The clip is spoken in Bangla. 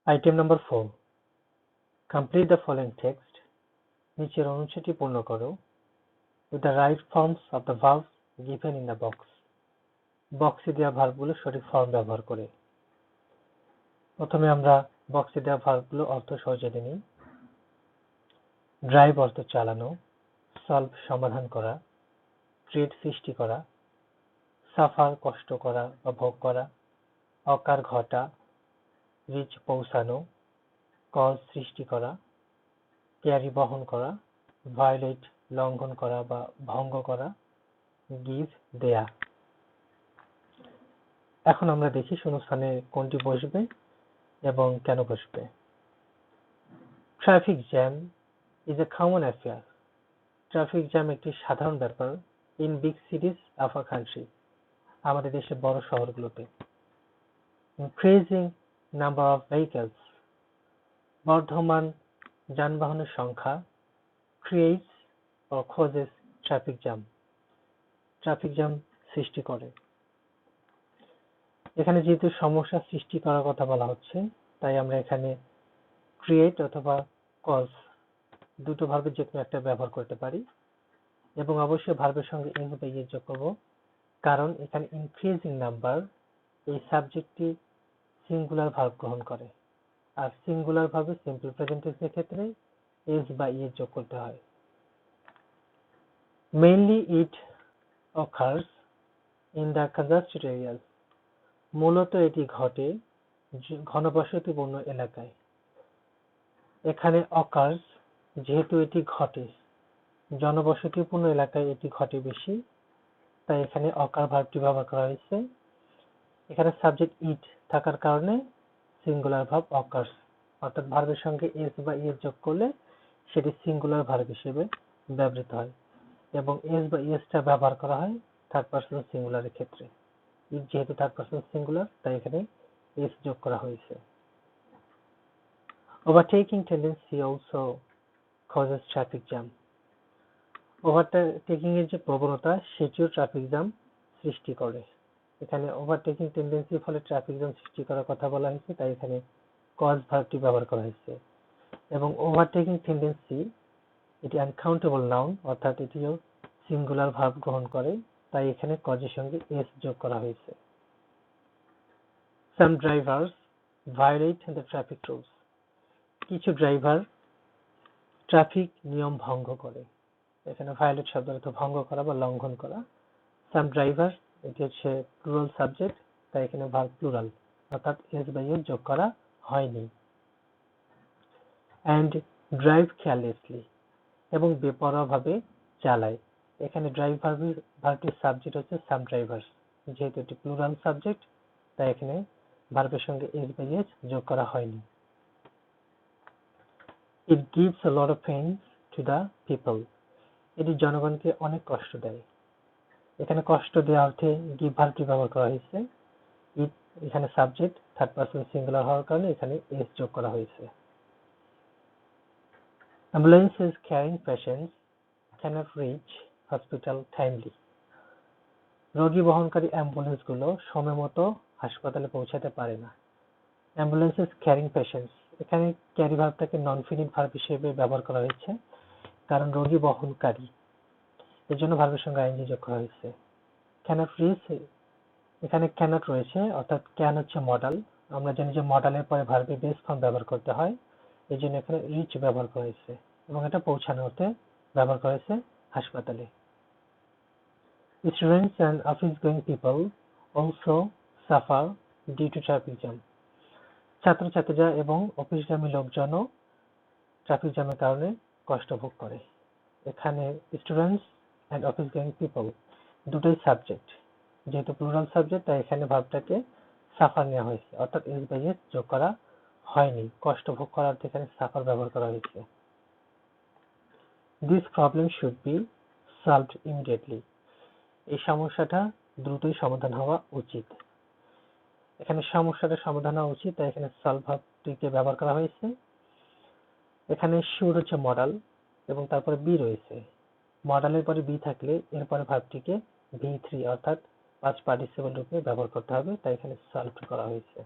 Item number 4. Complete the following text. নিচের অনুচ্ছেদটি পূর্ণ করো with the right forms of the verbs given in the box. বক্সে দেওয়া ভার্বগুলো সঠিক ফর্ম ব্যবহার করে। প্রথমে আমরা বক্সে দেওয়া ভার্বগুলো অর্থ সহজে নিই। ড্রাইভ অর্থ চালানো, সলভ সমাধান করা, ক্রিয়েট সৃষ্টি করা, সাফার কষ্ট করা বা ভোগ করা, অকার ঘটা, রিচ পৌঁছানো, কজ সৃষ্টি করা, ক্যারি বহন করা, ভায়োলেট লঙ্ঘন করা বা ভঙ্গ করা, গিভ দেয়া। এখন আমরা দেখি শূন্যস্থানে কোনটি বসবে এবং কেন বসবে। Traffic jam is a common affair. Traffic jam একটি সাধারণ ব্যাপার in big সিটিজ of a country, আমাদের দেশের বড় শহরগুলোতে। Increasing number of vehicles, Bardhaman যানবাহনের সংখ্যা, creates or causes traffic jam, traffic jam সৃষ্টি করে। এখানে যেহেতু সমস্যা সৃষ্টি করার কথা বলা হচ্ছে, তাই আমরা এখানে ক্রিয়েট অথবা কজ দুটো ভার্বের যে কোনো একটা ব্যবহার করতে পারি এবং অবশ্যই ভার্বের সঙ্গে ইন বা ইয়ে যোগ করব, কারণ এখানে ইনক্রিজিং নাম্বার এই সাবজেক্টটি সিঙ্গুলার ভার্ব গ্রহণ করে, আর সিঙ্গুলার ভার্বে সিম্পল প্রেজেন্ট টেন্সের ক্ষেত্রে এস বা ইয়ে যোগ করতে হয়। Mainly it occurs in the congested areas. মূলত এটি ঘটে ঘনবসতিপূর্ণ এলাকায়। এখানে occurs যেহেতু এটি ঘটে, জনবসতিপূর্ণ এলাকায় এটি ঘটে বেশি, তাই এখানে occur ভার্বটি ব্যবহার করা হয়েছে। এখানে সাবজেক্ট ইট থাকার কারণে সিঙ্গুলার ভার্ব occurs, অর্থাৎ ভার্বের সঙ্গে এস বা ইয়ে যোগ করলে সেটি সিঙ্গুলার ভার্ব হিসেবে ব্যবহৃত হয় এবং এস বা ইএসটা ব্যবহার করা হয় থার্ড পারসন সিঙ্গুলারের ক্ষেত্রে। ইট যেহেতু থার্ড পারসন সিঙ্গুলার, তাই এখানে এস যোগ করা হয়েছে। Overtaking tendency also causes traffic jam. Overtaking এর যে প্রবণতা সেটিও ট্রাফিক জ্যাম সৃষ্টি করে। এখানে ওভারটেকিং টেন্ডেন্সির ফলে ট্রাফিক জ্যাম সৃষ্টি করার কথা বলা হয়েছে, তাই এখানে কজ ভার্বটি ব্যবহার করা হয়েছে। এবং ওভারটেকিং টেন্ডেন্সি এটি আনকাউন্টেবল নাউন, অর্থাৎ এটিও সিঙ্গুলার ভার্ব গ্রহণ করে, তাই এখানে কজের সঙ্গে এস যোগ করা হয়েছে। Some drivers violate the traffic rules. কিছু ড্রাইভার ট্রাফিক নিয়ম ভঙ্গ করে। এখানে ভায়োলেট শব্দের অর্থ ভঙ্গ করা বা লঙ্ঘন করা। Some drivers এটি হচ্ছে প্লুরাল সাবজেক্ট, তাই এখানে ভার্ব প্লুরাল, অর্থাৎ এস বা ইয়ে যোগ করা হয়নি। And drive carelessly, এবং বেপরোয়াভাবে চালায়। এখানে ড্রাইভ ভার্বটির সাবজেক্ট হচ্ছে সাম ড্রাইভার্স, যেহেতু এটি প্লুরাল সাবজেক্ট, তাই এখানে ভার্বের সঙ্গে এস বা ইএস যোগ করা হয়নি। It gives a lot of pain to the people. এটি জনগণকে অনেক কষ্ট দেয়। এখানে কষ্ট দেওয়া অর্থে গিভ ভার্বটি ব্যবহার করা হয়েছে। ইট এখানে সাবজেক্ট থার্ড পারসন সিঙ্গুলার হওয়ার কারণে এখানে এস যোগ করা হয়েছে। Ambulances carrying patients cannot reach hospital timely. রোগী বহনকারী অ্যাম্বুলেন্সগুলো সময়মতো হাসপাতালে পৌঁছাতে পারে না। অ্যাম্বুলেন্সেস ক্যারিং পেশেন্টস, এখানে ক্যারি ভার্বটাকে নন ফিনিট ভার্ব হিসেবে ব্যবহার করা হয়েছে, কারণ রোগী বহনকারী, এর জন্য ভার্বের সঙ্গে আইএনজি যোগ করা হয়েছে। ক্যানট রিচ, এখানে ক্যানট রয়েছে, অর্থাৎ ক্যান হচ্ছে মডাল, আমরা জানি যে মডালের পরে ভার্বে বেস ফর্ম ব্যবহার করতে হয়, এই জন্য এখানে রিচ ব্যবহার করা হয়েছে এবং এটা পৌঁছানো অর্থে ব্যবহার করা হয়েছে হাসপাতালে। Students and office-going people also suffer due to traffic jam. ছাত্রছাত্রীরা এবং অফিসগামী লোকজনও ট্রাফিক জ্যামের কারণে কষ্ট ভোগ করে। এখানে স্টুডেন্টস অ্যান্ড অফিস-গোয়িং পিপল দুটোই সাবজেক্ট, যেহেতু প্লুরাল সাবজেক্ট, তাই এখানে ভার্বটাকে সাফার নেওয়া হয়েছে, অর্থাৎ এস বাই এস যোগ করা হয়নি। কষ্ট ভোগ করার এখানে সাফার ব্যবহার করা হয়েছে। This problem should be solved immediately. এই সমস্যাটা দ্রুতই সমাধান হওয়া উচিত। এখানে সমস্যাটা সমাধান হওয়া উচিত, তাই এখানে সলভ ভার্বটিকে ব্যবহার করা হয়েছে। এখানে শুড হচ্ছে মডাল এবং তারপরে বি রয়েছে। মডালের পরে বি থাকলে এরপরে ভার্বটিকে V3 অর্থাৎ পাস্ট পার্টিসিপল রূপে ব্যবহার করতে হবে, তাই এখানে সলভ করা হয়েছে।